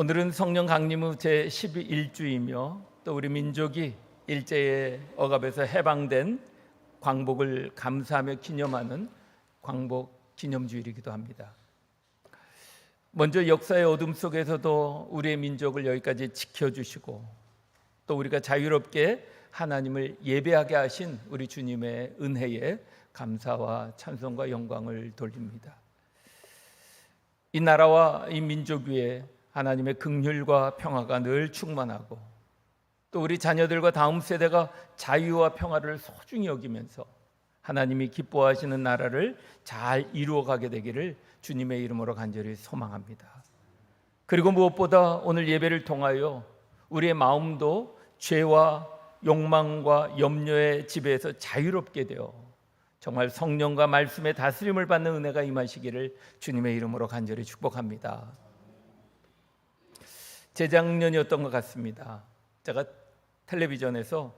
오늘은 성령 강림 후 제11주이며 또 우리 민족이 일제의 억압에서 해방된 광복을 감사하며 기념하는 광복 기념주일이기도 합니다. 먼저 역사의 어둠 속에서도 우리의 민족을 여기까지 지켜주시고 또 우리가 자유롭게 하나님을 예배하게 하신 우리 주님의 은혜에 감사와 찬송과 영광을 돌립니다. 이 나라와 이 민족 위에 하나님의 긍휼과 평화가 늘 충만하고 또 우리 자녀들과 다음 세대가 자유와 평화를 소중히 여기면서 하나님이 기뻐하시는 나라를 잘 이루어가게 되기를 주님의 이름으로 간절히 소망합니다. 그리고 무엇보다 오늘 예배를 통하여 우리의 마음도 죄와 욕망과 염려의 지배에서 자유롭게 되어 정말 성령과 말씀의 다스림을 받는 은혜가 임하시기를 주님의 이름으로 간절히 축복합니다. 재작년이었던 것 같습니다. 제가 텔레비전에서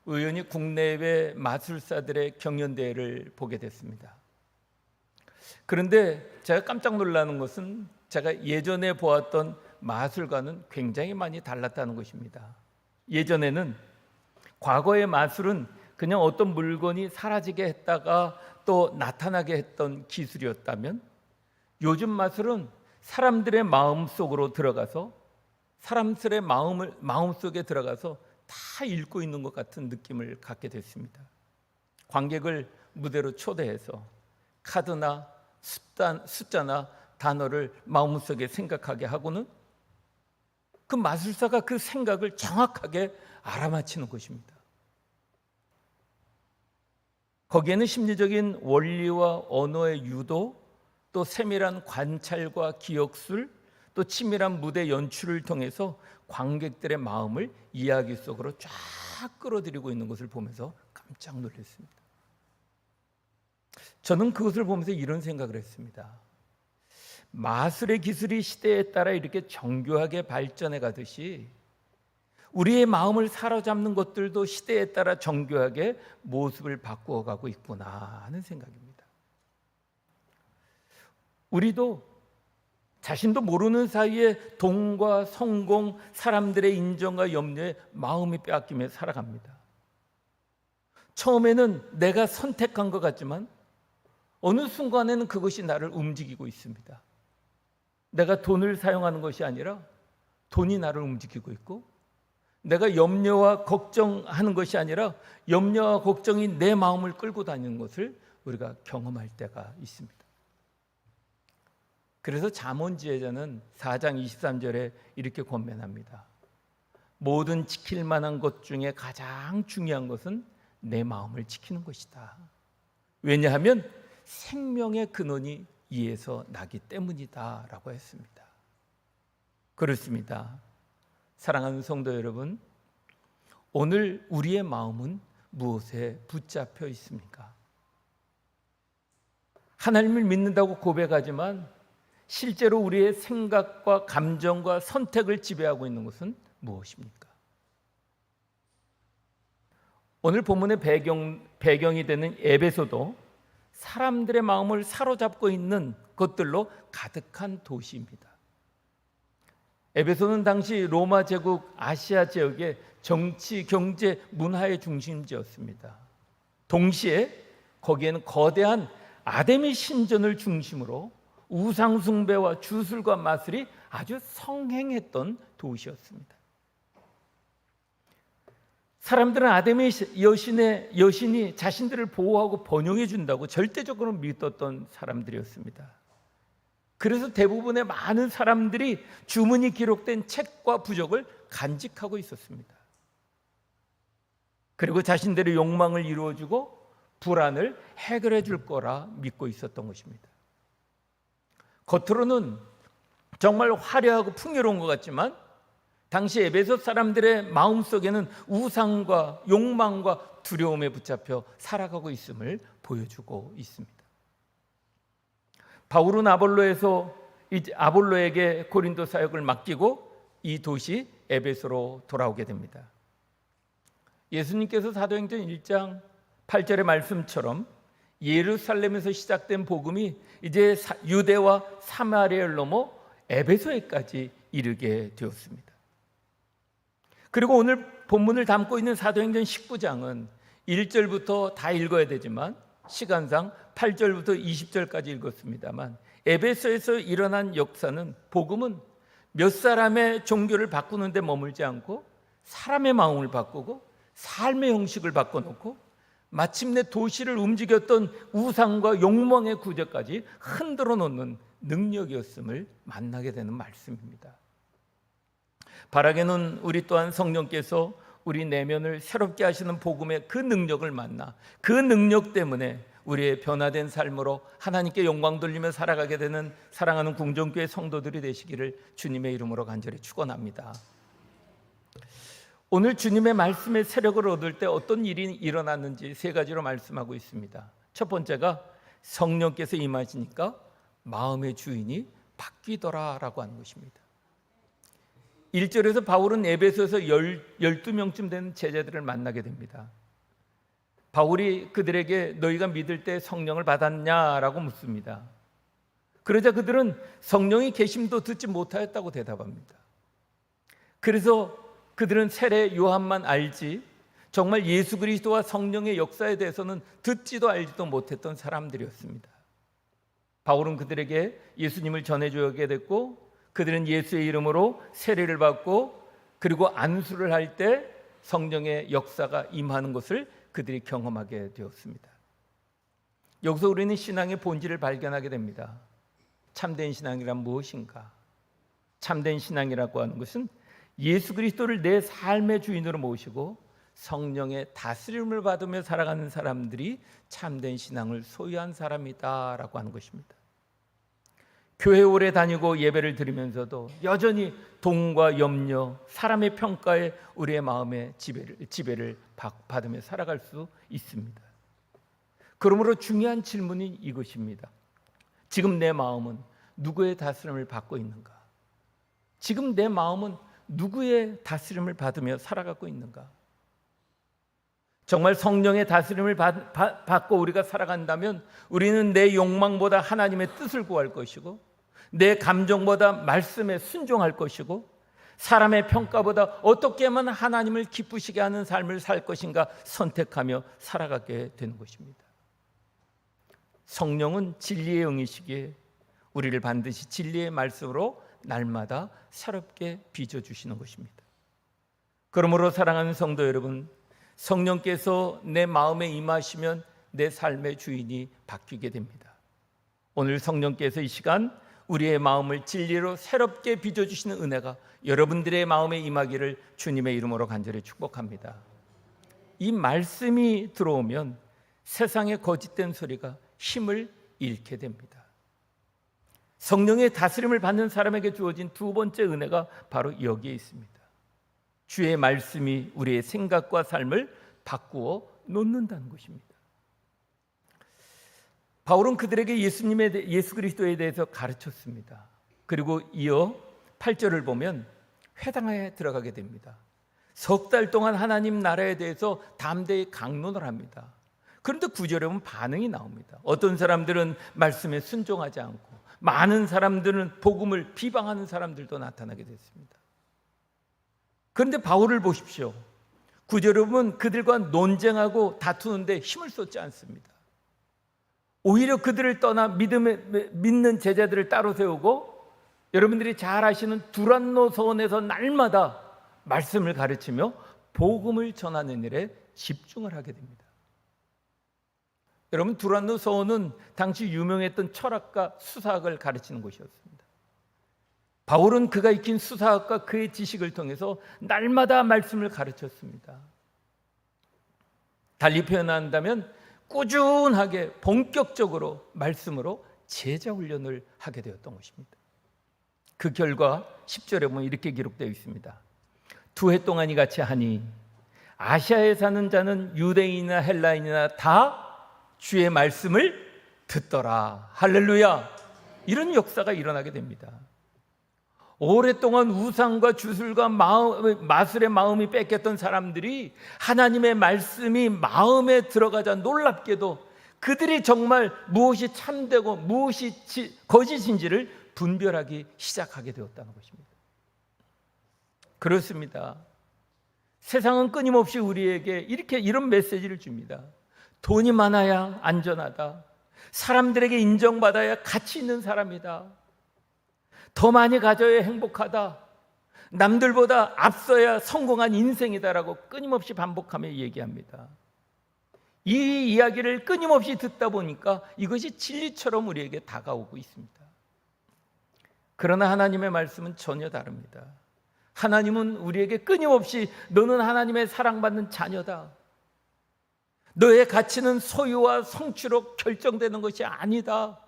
우연히 국내외 마술사들의 경연대회를 보게 됐습니다. 그런데 제가 깜짝 놀라는 것은 제가 예전에 보았던 마술과는 굉장히 많이 달랐다는 것입니다. 예전에는 과거의 마술은 그냥 어떤 물건이 사라지게 했다가 또 나타나게 했던 기술이었다면 요즘 마술은 사람들의 마음 속으로 들어가서 사람들의 마음속에 들어가서 다 읽고 있는 것 같은 느낌을 갖게 됐습니다. 관객을 무대로 초대해서 카드나 숫자나 단어를 마음속에 생각하게 하고는 그 마술사가 그 생각을 정확하게 알아맞히는 것입니다. 거기에는 심리적인 원리와 언어의 유도, 또 세밀한 관찰과 기억술, 또 치밀한 무대 연출을 통해서 관객들의 마음을 이야기 속으로 쫙 끌어들이고 있는 것을 보면서 깜짝 놀랐습니다. 저는 그것을 보면서 이런 생각을 했습니다. 마술의 기술이 시대에 따라 이렇게 정교하게 발전해 가듯이 우리의 마음을 사로잡는 것들도 시대에 따라 정교하게 모습을 바꾸어 가고 있구나 하는 생각입니다. 우리도 자신도 모르는 사이에 돈과 성공, 사람들의 인정과 염려에 마음이 빼앗기며 살아갑니다. 처음에는 내가 선택한 것 같지만 어느 순간에는 그것이 나를 움직이고 있습니다. 내가 돈을 사용하는 것이 아니라 돈이 나를 움직이고 있고, 내가 염려와 걱정하는 것이 아니라 염려와 걱정이 내 마음을 끌고 다니는 것을 우리가 경험할 때가 있습니다. 그래서 잠언지혜자는 4장 23절에 이렇게 권면합니다. 모든 지킬 만한 것 중에 가장 중요한 것은 내 마음을 지키는 것이다. 왜냐하면 생명의 근원이 이에서 나기 때문이다 라고 했습니다. 그렇습니다. 사랑하는 성도 여러분, 오늘 우리의 마음은 무엇에 붙잡혀 있습니까? 하나님을 믿는다고 고백하지만 실제로 우리의 생각과 감정과 선택을 지배하고 있는 것은 무엇입니까? 오늘 본문의 배경이 되는 에베소도 사람들의 마음을 사로잡고 있는 것들로 가득한 도시입니다. 에베소는 당시 로마 제국 아시아 지역의 정치, 경제, 문화의 중심지였습니다. 동시에 거기에는 거대한 아데미 신전을 중심으로 우상 숭배와 주술과 마술이 아주 성행했던 도시였습니다. 사람들은 아데미 여신이 자신들을 보호하고 번영해 준다고 절대적으로 믿었던 사람들이었습니다. 그래서 대부분의 많은 사람들이 주문이 기록된 책과 부적을 간직하고 있었습니다. 그리고 자신들의 욕망을 이루어주고 불안을 해결해 줄 거라 믿고 있었던 것입니다. 겉으로는 정말 화려하고 풍요로운 것 같지만 당시 에베소 사람들의 마음속에는 우상과 욕망과 두려움에 붙잡혀 살아가고 있음을 보여주고 있습니다. 바울은 아볼로에게 고린도 사역을 맡기고 이 도시 에베소로 돌아오게 됩니다. 예수님께서 사도행전 1장 8절의 말씀처럼 예루살렘에서 시작된 복음이 이제 유대와 사마리아를 넘어 에베소에까지 이르게 되었습니다. 그리고 오늘 본문을 담고 있는 사도행전 19장은 1절부터 다 읽어야 되지만 시간상 8절부터 20절까지 읽었습니다만, 에베소에서 일어난 역사는, 복음은 몇 사람의 종교를 바꾸는 데 머물지 않고 사람의 마음을 바꾸고 삶의 형식을 바꿔놓고 마침내 도시를 움직였던 우상과 욕망의 구조까지 흔들어 놓는 능력이었음을 만나게 되는 말씀입니다. 바라게는 우리 또한 성령께서 우리 내면을 새롭게 하시는 복음의 그 능력을 만나 그 능력 때문에 우리의 변화된 삶으로 하나님께 영광 돌리며 살아가게 되는 사랑하는 궁정교회 성도들이 되시기를 주님의 이름으로 간절히 축원합니다. 오늘 주님의 말씀의 세력을 얻을 때 어떤 일이 일어났는지 세 가지로 말씀하고 있습니다. 첫 번째가 성령께서 임하시니까 마음의 주인이 바뀌더라라고 하는 것입니다. 1절에서 바울은 에베소에서 12명쯤 되는 제자들을 만나게 됩니다. 바울이 그들에게 너희가 믿을 때 성령을 받았냐라고 묻습니다. 그러자 그들은 성령이 계심도 듣지 못하였다고 대답합니다. 그래서 그들은 세례 요한만 알지 정말 예수 그리스도와 성령의 역사에 대해서는 듣지도 알지도 못했던 사람들이었습니다. 바울은 그들에게 예수님을 전해주게 됐고, 그들은 예수의 이름으로 세례를 받고, 그리고 안수를 할 때 성령의 역사가 임하는 것을 그들이 경험하게 되었습니다. 여기서 우리는 신앙의 본질을 발견하게 됩니다. 참된 신앙이란 무엇인가? 참된 신앙이라고 하는 것은 예수 그리스도를 내 삶의 주인으로 모시고 성령의 다스림을 받으며 살아가는 사람들이 참된 신앙을 소유한 사람이다라고 하는 것입니다. 교회 오래 다니고 예배를 드리면서도 여전히 돈과 염려, 사람의 평가에 우리의 마음의 지배를 받으며 살아갈 수 있습니다. 그러므로 중요한 질문이 이것입니다. 지금 내 마음은 누구의 다스림을 받고 있는가? 지금 내 마음은 누구의 다스림을 받으며 살아가고 있는가? 정말 성령의 다스림을 받고 우리가 살아간다면 우리는 내 욕망보다 하나님의 뜻을 구할 것이고, 내 감정보다 말씀에 순종할 것이고, 사람의 평가보다 어떻게 하면 하나님을 기쁘시게 하는 삶을 살 것인가 선택하며 살아가게 되는 것입니다. 성령은 진리의 영이시기에 우리를 반드시 진리의 말씀으로 날마다 새롭게 빚어주시는 것입니다. 그러므로 사랑하는 성도 여러분, 성령께서 내 마음에 임하시면 내 삶의 주인이 바뀌게 됩니다. 오늘 성령께서 이 시간 우리의 마음을 진리로 새롭게 빚어주시는 은혜가 여러분들의 마음에 임하기를 주님의 이름으로 간절히 축복합니다. 이 말씀이 들어오면 세상의 거짓된 소리가 힘을 잃게 됩니다. 성령의 다스림을 받는 사람에게 주어진 두 번째 은혜가 바로 여기에 있습니다. 주의 말씀이 우리의 생각과 삶을 바꾸어 놓는다는 것입니다. 바울은 그들에게 예수 그리스도에 대해서 가르쳤습니다. 그리고 이어 8절을 보면 회당에 들어가게 됩니다. 석 달 동안 하나님 나라에 대해서 담대히 강론을 합니다. 그런데 9절에 보면 반응이 나옵니다. 어떤 사람들은 말씀에 순종하지 않고, 많은 사람들은 복음을 비방하는 사람들도 나타나게 됐습니다. 그런데 바울을 보십시오. 9절에 보면 그들과 논쟁하고 다투는데 힘을 쏟지 않습니다. 오히려 그들을 떠나 믿는 제자들을 따로 세우고, 여러분들이 잘 아시는 두란노 서원에서 날마다 말씀을 가르치며 복음을 전하는 일에 집중을 하게 됩니다. 여러분, 두란노 서원은 당시 유명했던 철학가 수사학을 가르치는 곳이었습니다. 바울은 그가 익힌 수사학과 그의 지식을 통해서 날마다 말씀을 가르쳤습니다. 달리 표현한다면 꾸준하게 본격적으로 말씀으로 제자 훈련을 하게 되었던 것입니다. 그 결과 10절에 보면 이렇게 기록되어 있습니다. 2해 동안 이같이 하니 아시아에 사는 자는 유대인이나 헬라인이나 다 주의 말씀을 듣더라. 할렐루야. 이런 역사가 일어나게 됩니다. 오랫동안 우상과 주술과 마술의 마음이 뺏겼던 사람들이 하나님의 말씀이 마음에 들어가자 놀랍게도 그들이 정말 무엇이 참되고 무엇이 거짓인지를 분별하기 시작하게 되었다는 것입니다. 그렇습니다. 세상은 끊임없이 우리에게 이런 메시지를 줍니다. 돈이 많아야 안전하다. 사람들에게 인정받아야 가치 있는 사람이다. 더 많이 가져야 행복하다. 남들보다 앞서야 성공한 인생이다라고 끊임없이 반복하며 얘기합니다. 이 이야기를 끊임없이 듣다 보니까 이것이 진리처럼 우리에게 다가오고 있습니다. 그러나 하나님의 말씀은 전혀 다릅니다. 하나님은 우리에게 끊임없이 너는 하나님의 사랑받는 자녀다. 너의 가치는 소유와 성취로 결정되는 것이 아니다.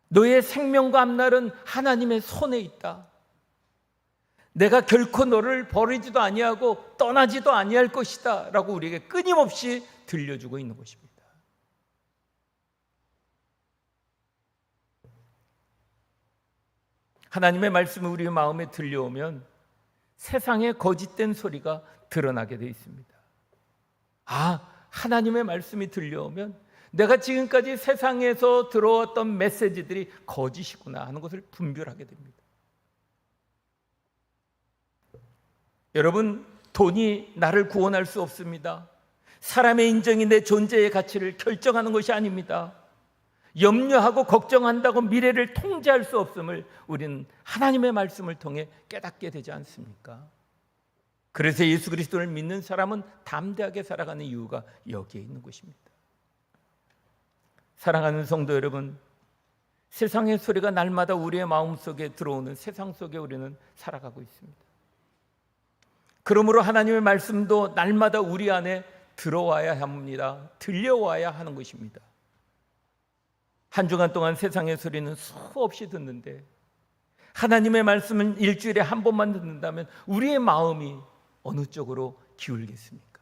너의 생명과 앞날은 하나님의 손에 있다. 내가 결코 너를 버리지도 아니하고 떠나지도 아니할 것이다 라고 우리에게 끊임없이 들려주고 있는 것입니다. 하나님의 말씀이 우리 마음에 들려오면 세상의 거짓된 소리가 드러나게 되어 있습니다. 하나님의 말씀이 들려오면 내가 지금까지 세상에서 들어왔던 메시지들이 거짓이구나 하는 것을 분별하게 됩니다. 여러분, 돈이 나를 구원할 수 없습니다. 사람의 인정이 내 존재의 가치를 결정하는 것이 아닙니다. 염려하고 걱정한다고 미래를 통제할 수 없음을 우리는 하나님의 말씀을 통해 깨닫게 되지 않습니까? 그래서 예수 그리스도를 믿는 사람은 담대하게 살아가는 이유가 여기에 있는 것입니다. 사랑하는 성도 여러분, 세상의 소리가 날마다 우리의 마음속에 들어오는 세상 속에 우리는 살아가고 있습니다. 그러므로 하나님의 말씀도 날마다 우리 안에 들어와야 합니다. 들려와야 하는 것입니다. 한 주간 동안 세상의 소리는 수없이 듣는데 하나님의 말씀은 일주일에 한 번만 듣는다면 우리의 마음이 어느 쪽으로 기울겠습니까?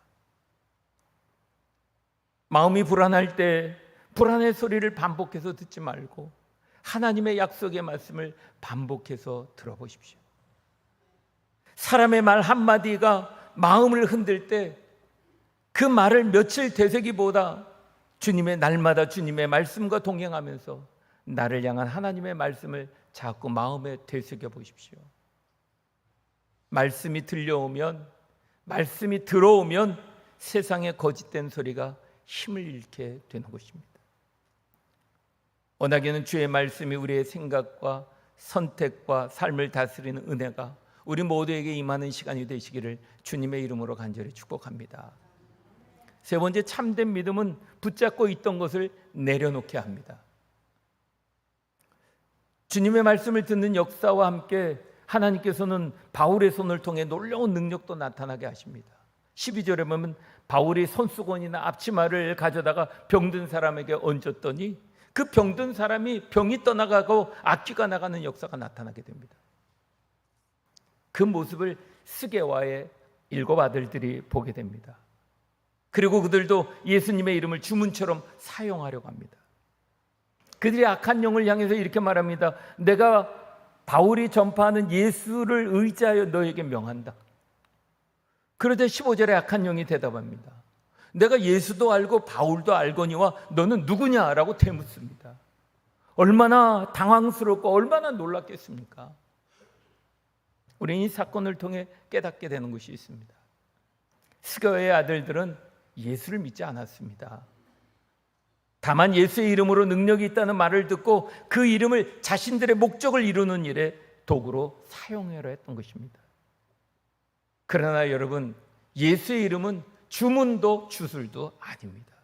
마음이 불안할 때 불안의 소리를 반복해서 듣지 말고 하나님의 약속의 말씀을 반복해서 들어보십시오. 사람의 말 한마디가 마음을 흔들 때 그 말을 며칠 되새기보다 주님의 날마다 주님의 말씀과 동행하면서 나를 향한 하나님의 말씀을 자꾸 마음에 되새겨 보십시오. 말씀이 들려오면, 말씀이 들어오면 세상의 거짓된 소리가 힘을 잃게 되는 것입니다. 워낙에는 주의 말씀이 우리의 생각과 선택과 삶을 다스리는 은혜가 우리 모두에게 임하는 시간이 되시기를 주님의 이름으로 간절히 축복합니다. 세 번째, 참된 믿음은 붙잡고 있던 것을 내려놓게 합니다. 주님의 말씀을 듣는 역사와 함께 하나님께서는 바울의 손을 통해 놀라운 능력도 나타나게 하십니다. 12절에 보면 바울이 손수건이나 앞치마를 가져다가 병든 사람에게 얹었더니 그 병든 사람이 병이 떠나가고 악귀가 나가는 역사가 나타나게 됩니다. 그 모습을 스게와의 7 아들들이 보게 됩니다. 그리고 그들도 예수님의 이름을 주문처럼 사용하려고 합니다. 그들이 악한 영을 향해서 이렇게 말합니다. 내가 바울이 전파하는 예수를 의지하여 너에게 명한다. 그러자 15절에 악한 영이 대답합니다. 내가 예수도 알고 바울도 알거니와 너는 누구냐라고 되묻습니다. 얼마나 당황스럽고 얼마나 놀랐겠습니까? 우리는 이 사건을 통해 깨닫게 되는 것이 있습니다. 스게와의 아들들은 예수를 믿지 않았습니다. 다만 예수의 이름으로 능력이 있다는 말을 듣고 그 이름을 자신들의 목적을 이루는 일에 도구로 사용하려 했던 것입니다. 그러나 여러분, 예수의 이름은 주문도 주술도 아닙니다.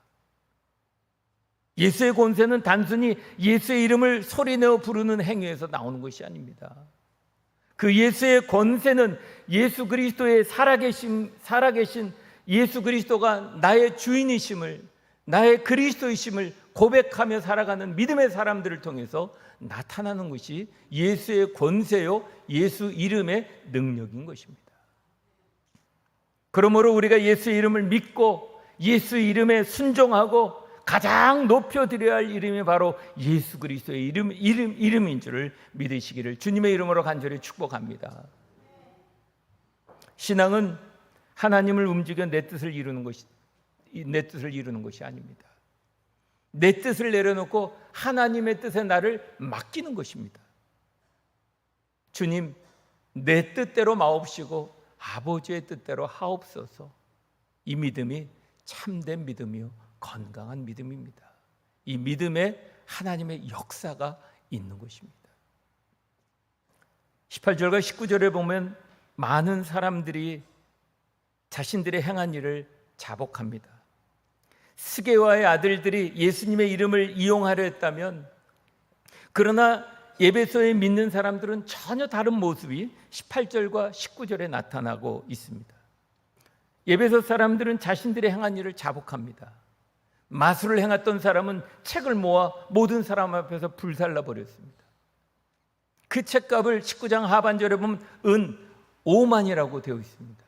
예수의 권세는 단순히 예수의 이름을 소리내어 부르는 행위에서 나오는 것이 아닙니다. 그 예수의 권세는 예수 그리스도의 살아계신 예수 그리스도가 나의 주인이심을, 나의 그리스도이심을 고백하며 살아가는 믿음의 사람들을 통해서 나타나는 것이 예수의 권세요, 예수 이름의 능력인 것입니다. 그러므로 우리가 예수의 이름을 믿고 예수 이름에 순종하고 가장 높여드려야 할 이름이 바로 예수 그리스도의 이름인 줄을 믿으시기를 주님의 이름으로 간절히 축복합니다. 신앙은 하나님을 움직여 내 뜻을 이루는 것이 아닙니다. 내 뜻을 내려놓고 하나님의 뜻에 나를 맡기는 것입니다. 주님, 내 뜻대로 마옵시고 아버지의 뜻대로 하옵소서. 이 믿음이 참된 믿음이요 건강한 믿음입니다. 이 믿음에 하나님의 역사가 있는 것입니다. 18절과 19절에 보면 많은 사람들이 자신들의 행한 일을 자복합니다. 스게와의 아들들이 예수님의 이름을 이용하려 했다면, 그러나 에베소에 믿는 사람들은 전혀 다른 모습이 18절과 19절에 나타나고 있습니다. 에베소 사람들은 자신들의 행한 일을 자복합니다. 마술을 행했던 사람은 책을 모아 모든 사람 앞에서 불살라 버렸습니다. 그 책값을 19장 하반절에 보면 은 5만이라고 되어 있습니다.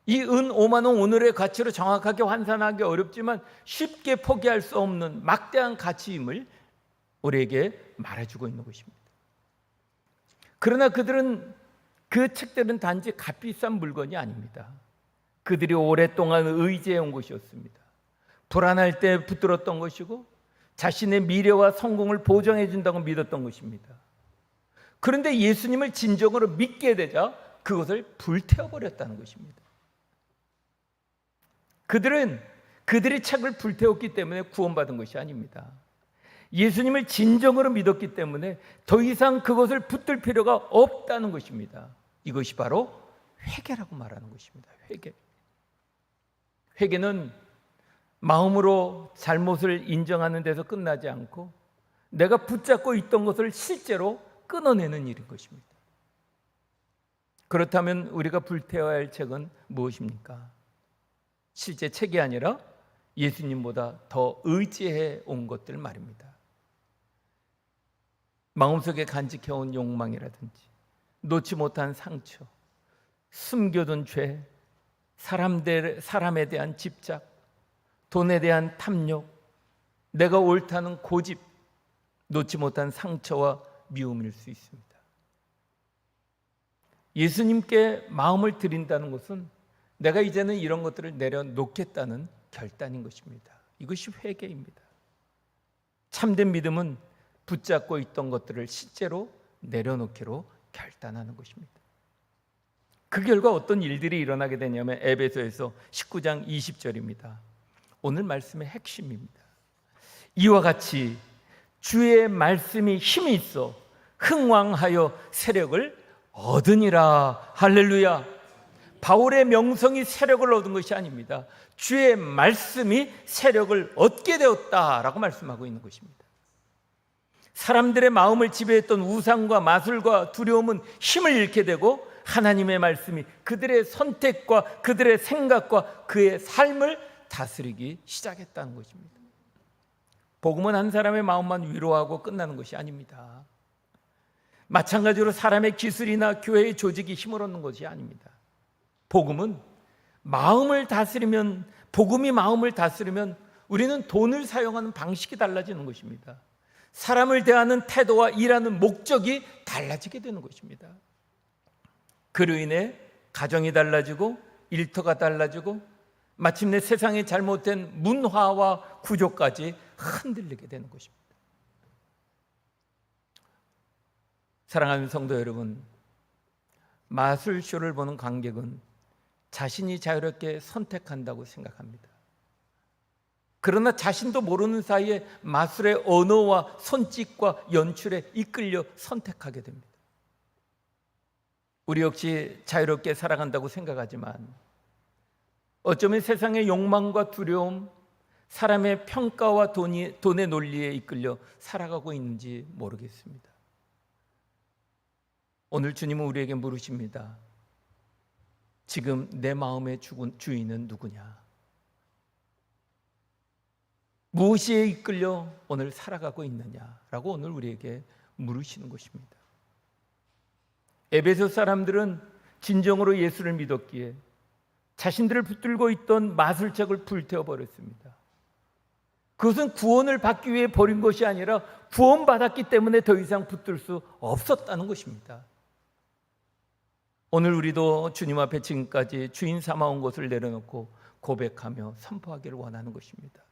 이 은 5만 원 오늘의 가치로 정확하게 환산하기 어렵지만 쉽게 포기할 수 없는 막대한 가치임을 우리에게 말해주고 있는 것입니다. 그러나 그들은 그 책들은 단지 값비싼 물건이 아닙니다. 그들이 오랫동안 의지해온 것이었습니다. 불안할 때 붙들었던 것이고 자신의 미래와 성공을 보장해 준다고 믿었던 것입니다. 그런데 예수님을 진정으로 믿게 되자 그것을 불태워버렸다는 것입니다. 그들은 그들의 책을 불태웠기 때문에 구원받은 것이 아닙니다. 예수님을 진정으로 믿었기 때문에 더 이상 그것을 붙들 필요가 없다는 것입니다. 이것이 바로 회개라고 말하는 것입니다. 회개. 회개는 마음으로 잘못을 인정하는 데서 끝나지 않고 내가 붙잡고 있던 것을 실제로 끊어내는 일인 것입니다. 그렇다면 우리가 불태워야 할 책은 무엇입니까? 실제 책이 아니라 예수님보다 더 의지해 온 것들 말입니다. 마음속에 간직해온 욕망이라든지 놓지 못한 상처, 숨겨둔 죄, 사람에 대한 집착, 돈에 대한 탐욕, 내가 옳다는 고집, 놓지 못한 상처와 미움일 수 있습니다. 예수님께 마음을 드린다는 것은 내가 이제는 이런 것들을 내려놓겠다는 결단인 것입니다. 이것이 회개입니다. 참된 믿음은 붙잡고 있던 것들을 실제로 내려놓기로 결단하는 것입니다. 그 결과 어떤 일들이 일어나게 되냐면 에베소에서 19장 20절입니다. 오늘 말씀의 핵심입니다. 이와 같이 주의 말씀이 힘이 있어 흥왕하여 세력을 얻으니라. 할렐루야. 바울의 명성이 세력을 얻은 것이 아닙니다. 주의 말씀이 세력을 얻게 되었다라고 말씀하고 있는 것입니다. 사람들의 마음을 지배했던 우상과 마술과 두려움은 힘을 잃게 되고 하나님의 말씀이 그들의 선택과 그들의 생각과 그의 삶을 다스리기 시작했다는 것입니다. 복음은 한 사람의 마음만 위로하고 끝나는 것이 아닙니다. 마찬가지로 사람의 기술이나 교회의 조직이 힘을 얻는 것이 아닙니다. 복음은 마음을 다스리면, 복음이 마음을 다스리면 우리는 돈을 사용하는 방식이 달라지는 것입니다. 사람을 대하는 태도와 일하는 목적이 달라지게 되는 것입니다. 그로 인해 가정이 달라지고 일터가 달라지고 마침내 세상의 잘못된 문화와 구조까지 흔들리게 되는 것입니다. 사랑하는 성도 여러분, 마술쇼를 보는 관객은 자신이 자유롭게 선택한다고 생각합니다. 그러나 자신도 모르는 사이에 마술의 언어와 손짓과 연출에 이끌려 선택하게 됩니다. 우리 역시 자유롭게 살아간다고 생각하지만 어쩌면 세상의 욕망과 두려움, 사람의 평가와 돈의 논리에 이끌려 살아가고 있는지 모르겠습니다. 오늘 주님은 우리에게 물으십니다. 지금 내 마음의 주인은 누구냐? 무엇에 이끌려 오늘 살아가고 있느냐라고 오늘 우리에게 물으시는 것입니다. 에베소 사람들은 진정으로 예수를 믿었기에 자신들을 붙들고 있던 마술책을 불태워버렸습니다. 그것은 구원을 받기 위해 버린 것이 아니라 구원받았기 때문에 더 이상 붙들 수 없었다는 것입니다. 오늘 우리도 주님 앞에 지금까지 주인 삼아온 것을 내려놓고 고백하며 선포하기를 원하는 것입니다.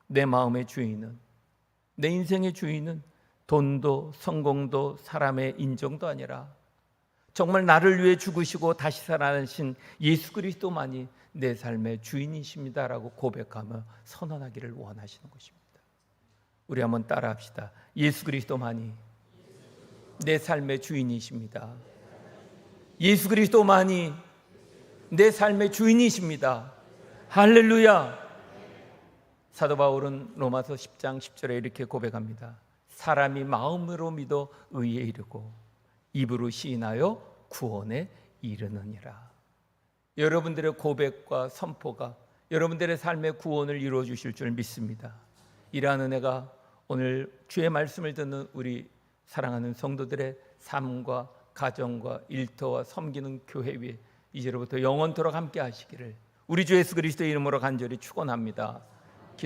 내 마음의 주인은, 내 인생의 주인은 돈도 성공도 사람의 인정도 아니라 정말 나를 위해 죽으시고 다시 살아나신 예수 그리스도만이 내 삶의 주인이십니다라고 고백하며 선언하기를 원하시는 것입니다. 우리 한번 따라합시다. 예수 그리스도만이 내 삶의 주인이십니다. 예수 그리스도만이 내 삶의 주인이십니다. 할렐루야. 사도 바울은 로마서 10장 10절에 이렇게 고백합니다. 사람이 마음으로 믿어 의에 이르고 입으로 시인하여 구원에 이르느니라. 여러분들의 고백과 선포가 여러분들의 삶의 구원을 이루어 주실 줄 믿습니다. 이러한 은혜가 오늘 주의 말씀을 듣는 우리 사랑하는 성도들의 삶과 가정과 일터와 섬기는 교회 위에 이제로부터 영원토록 함께 하시기를 우리 주 예수 그리스도의 이름으로 간절히 축원합니다.